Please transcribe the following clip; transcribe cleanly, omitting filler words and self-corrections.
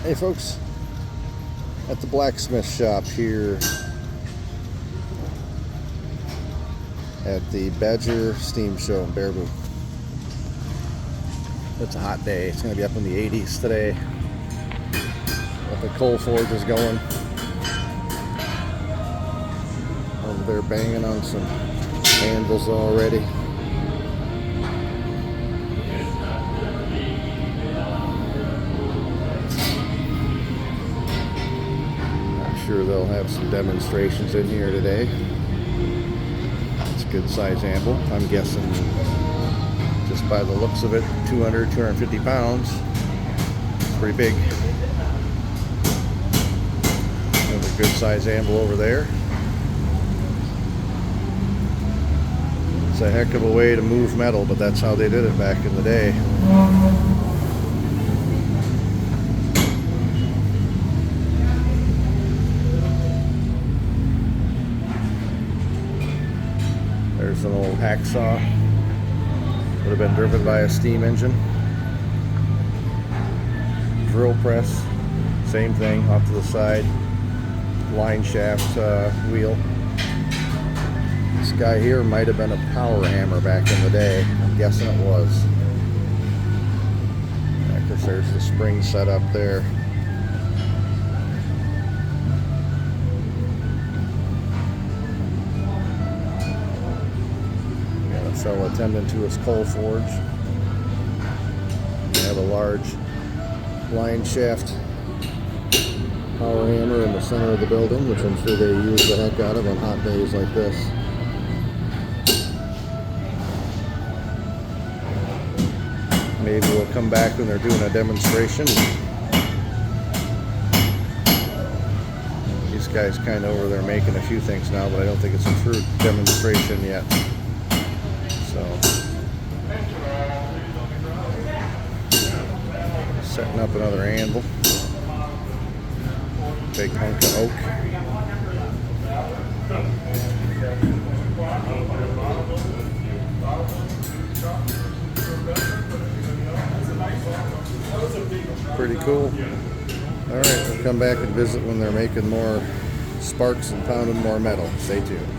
Hey folks, at the blacksmith shop here at the Badger Steam Show in Baraboo. It's a hot day. It's going to be up in the 80s today. But the coal forge is going. Over there banging on some handles already. Sure they'll have some demonstrations in here today. It's a good size anvil. I'm guessing just by the looks of it, 250 pounds. It's pretty big. Another good size anvil over there. It's a heck of a way to move metal, but that's how they did it back in the day. There's an old hacksaw. Would have been driven by a steam engine. Drill press, same thing, off to the side. Line shaft wheel. This guy here might have been a power hammer back in the day. I'm guessing it was. Because there's the spring set up there. Fellow attending to his coal forge. We have a large line shaft power hammer in the center of the building, which I'm sure they use the heck out of on hot days like this. Maybe we'll come back when they're doing a demonstration. These guys kind of over there making a few things now, but I don't think it's a true demonstration yet. So, setting up another anvil. Big hunk of oak. Pretty cool. Alright, we'll come back and visit when they're making more sparks and pounding more metal. Stay tuned.